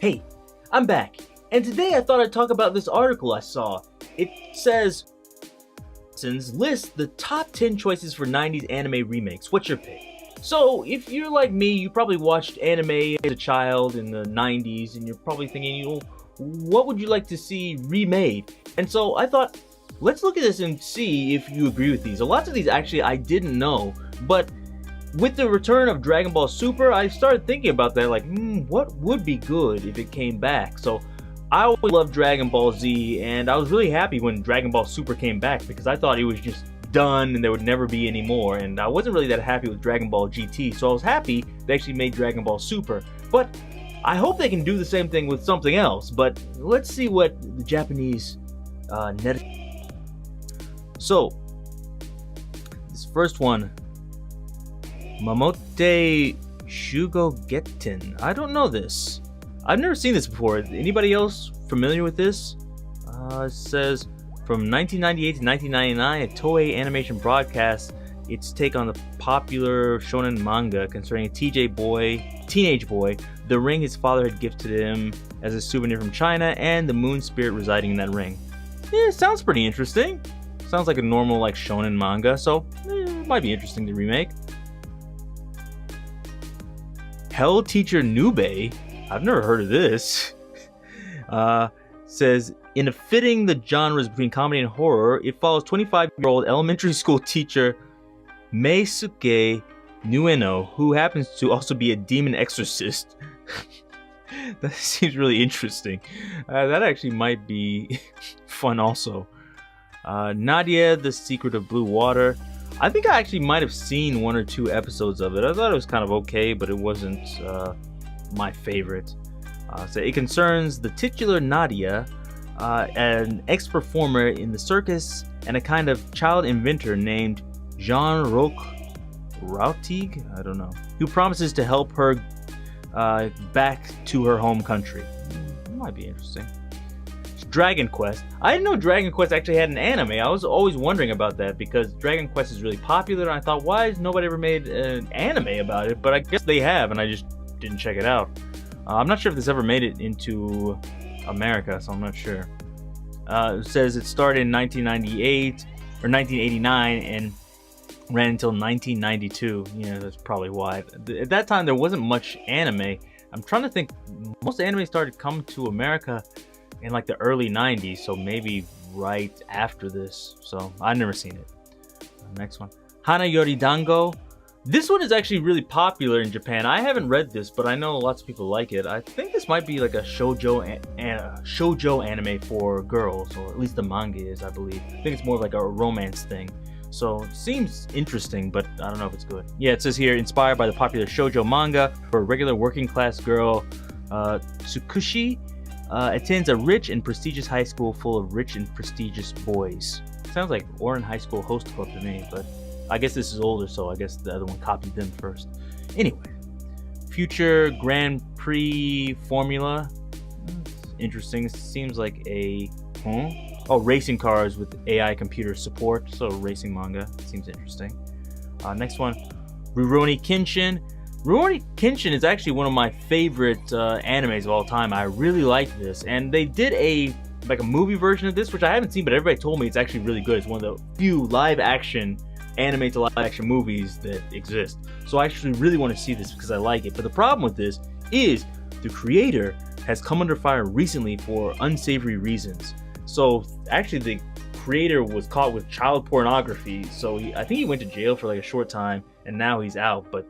Hey, I'm back, and today I thought I'd talk about this article I saw. It says, list the top 10 choices for 90s anime remakes. What's your pick? So, if you're like me, you probably watched anime as a child in the 90s, and you're probably thinking, what would you like to see remade? And so I thought, let's look at this and see if you agree with these. A lot of these actually I didn't know, but with the return of Dragon Ball Super, I started thinking about that, like, what would be good if it came back? So I always loved Dragon Ball Z, and I was really happy when Dragon Ball Super came back because I thought it was just done and there would never be any more, and I wasn't really that happy with Dragon Ball GT, so I was happy they actually made Dragon Ball Super. But I hope they can do the same thing with something else, but let's see what the Japanese net. So, this first one, Mamote Shugogetten. I don't know this. I've never seen this before. Anybody else familiar with this? It says, from 1998 to 1999, a Toei Animation broadcast its take on the popular shonen manga concerning a teenage boy, the ring his father had gifted him as a souvenir from China, and the moon spirit residing in that ring. Yeah, sounds pretty interesting. Sounds like a normal shonen manga, so it might be interesting to remake. Hell Teacher Nube, I've never heard of this, says, in fitting the genres between comedy and horror, it follows 25-year-old elementary school teacher Meisuke Nueno, who happens to also be a demon exorcist. That seems really interesting. That actually might be fun also. Nadia, The Secret of Blue Water. I think I actually might have seen 1 or 2 episodes of it. I thought it was kind of okay, but it wasn't my favorite. So it concerns the titular Nadia, an ex-performer in the circus, and a kind of child inventor named Jean-Roch Rautig, I don't know, who promises to help her back to her home country. It might be interesting. Dragon Quest. I didn't know Dragon Quest actually had an anime. I was always wondering about that because Dragon Quest is really popular, and I thought, why has nobody ever made an anime about it? But I guess they have, and I just didn't check it out. I'm not sure if this ever made it into America, so I'm not sure. It says it started in 1998 or 1989 and ran until 1992. Yeah, that's probably why. At that time, there wasn't much anime. I'm trying to think. Most anime started coming to America in the early 90s, so maybe right after this. So I've never seen it. Next one, Hana Yori Dango. This one is actually really popular in Japan. I haven't read this, but I know lots of people like it. I think this might be like a shoujo anime for girls, or at least the manga is, I believe. I think it's more like a romance thing. So it seems interesting, but I don't know if it's good. Yeah, it says here, inspired by the popular shoujo manga for a regular working class girl, Tsukushi attends a rich and prestigious high school full of rich and prestigious boys. Sounds like Orin High School Host Club to me, but I guess this is older, so I guess the other one copied them first. Anyway, future Grand Prix Formula. Interesting. It seems like a racing cars with AI computer support. So racing manga. Seems interesting. Next one, Rurouni Kenshin. Rurouni Kenshin is actually one of my favorite animes of all time. I really like this, and they did a movie version of this, which I haven't seen, but everybody told me it's actually really good. It's one of the few live-action anime to live-action movies that exist. So I actually really want to see this because I like it. But the problem with this is the creator has come under fire recently for unsavory reasons. So actually, the creator was caught with child pornography. So I think he went to jail for a short time, and now he's out. But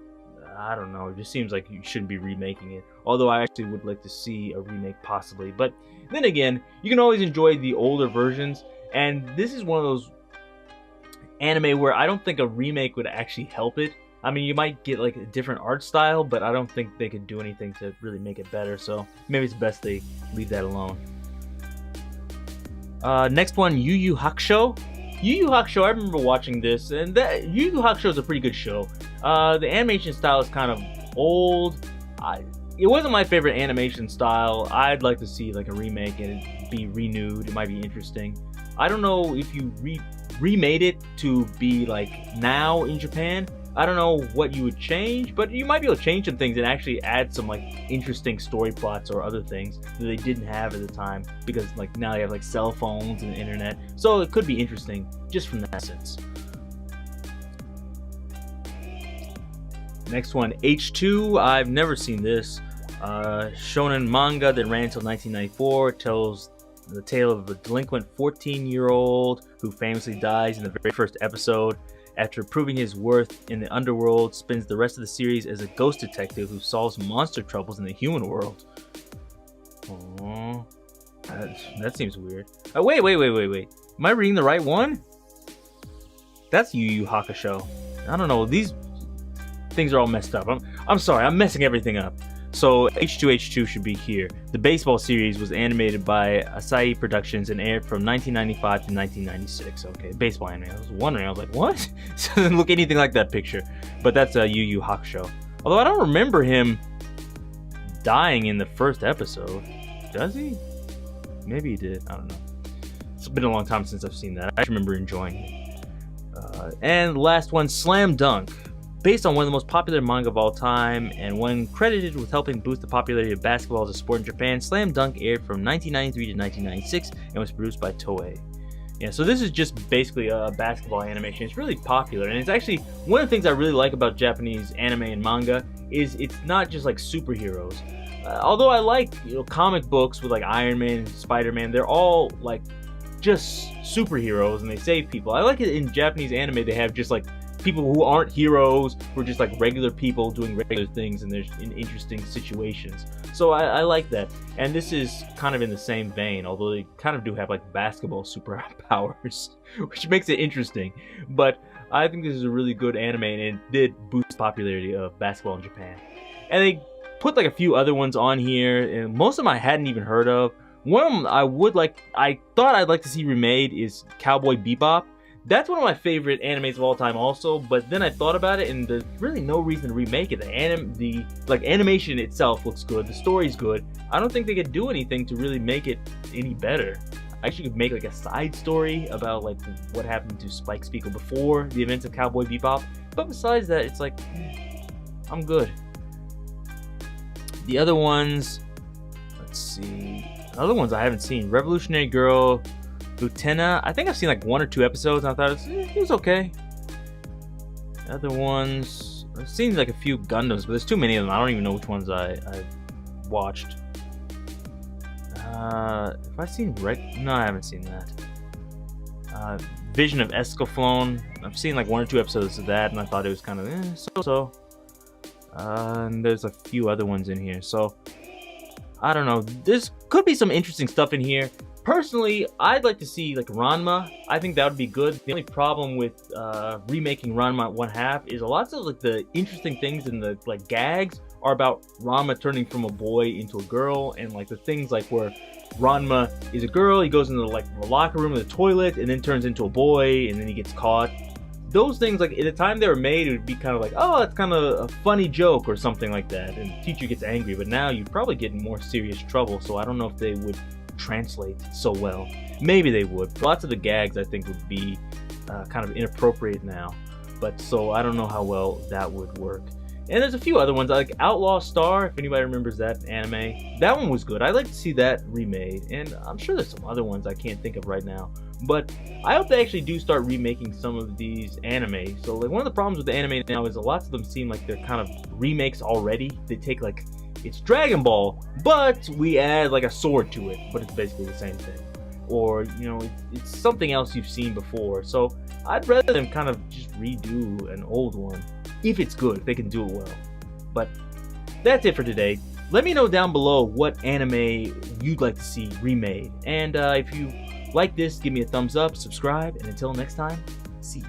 I don't know, it just seems like you shouldn't be remaking it. Although I actually would like to see a remake possibly. But then again, you can always enjoy the older versions. And this is one of those anime where I don't think a remake would actually help it. I mean, you might get a different art style, but I don't think they could do anything to really make it better. So maybe it's best they leave that alone. Next one, Yu Yu Hakusho. Yu Yu Hakusho, I remember watching this, and Yu Yu Hakusho is a pretty good show. The animation style is kind of old. It wasn't my favorite animation style. I'd like to see a remake and it be renewed. It might be interesting. I don't know if you remade it to be now in Japan. I don't know what you would change, but you might be able to change some things and actually add some like interesting story plots or other things that they didn't have at the time, because like now they have like cell phones and the internet, so it could be interesting just from that sense. Next one, H2. I've never seen this. Shonen manga that ran until 1994, tells the tale of a delinquent 14-year-old who famously dies in the very first episode. After proving his worth in the underworld, spends the rest of the series as a ghost detective who solves monster troubles in the human world. Oh, that seems weird. Wait. Am I reading the right one? That's Yu Yu Hakusho. I don't know. These things are all messed up. I'm sorry. I'm messing everything up. So H2 should be here. The baseball series was animated by Asahi Productions and aired from 1995 to 1996. Okay, baseball anime. I was wondering. I was like, what? It doesn't look anything like that picture. But that's Yu Yu Hakusho. Although I don't remember him dying in the first episode. Does he? Maybe he did. I don't know. It's been a long time since I've seen that. I remember enjoying it. And last one, Slam Dunk. Based on one of the most popular manga of all time, and one credited with helping boost the popularity of basketball as a sport in Japan, Slam Dunk aired from 1993 to 1996 and was produced by Toei. Yeah, so this is just basically a basketball animation. It's really popular, and it's actually one of the things I really like about Japanese anime and manga is it's not just like superheroes. Although I like comic books with like Iron Man, Spider-Man, they're all like just superheroes and they save people. I like it in Japanese anime. They have just like people who aren't heroes, who are just like regular people doing regular things, and they're in interesting situations. So I like that. And this is kind of in the same vein, although they kind of do have like basketball superpowers, which makes it interesting. But I think this is a really good anime, and it did boost the popularity of basketball in Japan. And they put like a few other ones on here, and most of them I hadn't even heard of. One of them I thought I'd like to see remade is Cowboy Bebop. That's one of my favorite animes of all time also, but then I thought about it and there's really no reason to remake it. The animation itself looks good, the story's good. I don't think they could do anything to really make it any better. I actually could make like a side story about like what happened to Spike Spiegel before the events of Cowboy Bebop, but besides that, it's like, I'm good. The other ones, let's see, other ones I haven't seen. Revolutionary Girl, Lieutenant, I think I've seen like 1 or 2 episodes and I thought it was okay. Other ones, I've seen like a few Gundams, but there's too many of them. I don't even know which ones I watched. Have I seen No, I haven't seen that. Vision of Escaflowne, I've seen like 1 or 2 episodes of that and I thought it was kind of so-so. And there's a few other ones in here, so I don't know. There's could be some interesting stuff in here. Personally, I'd like to see like Ranma. I think that would be good. The only problem with remaking Ranma 1/2 is a lot of like the interesting things in the like gags are about Ranma turning from a boy into a girl, and like the things like where Ranma is a girl, he goes into like the locker room or the toilet and then turns into a boy and then he gets caught. Those things, like at the time they were made, it would be kind of like, oh, it's kind of a funny joke or something like that, and the teacher gets angry. But now you'd probably get in more serious trouble, so I don't know if they would translate so well. Maybe they would. Lots of the gags I think would be kind of inappropriate now, but so I don't know how well that would work. And there's a few other ones like Outlaw Star, if anybody remembers that anime. That one was good. I'd like to see that remade, and I'm sure there's some other ones I can't think of right now. But I hope they actually do start remaking some of these anime. So like one of the problems with the anime now is a lot of them seem like they're kind of remakes already. They take like, it's Dragon Ball, but we add like a sword to it, but it's basically the same thing. Or, you know, it's something else you've seen before. So I'd rather them kind of just redo an old one, if it's good, if they can do it well. But that's it for today. Let me know down below what anime you'd like to see remade. And if you like this, give me a thumbs up, subscribe, and until next time, see you.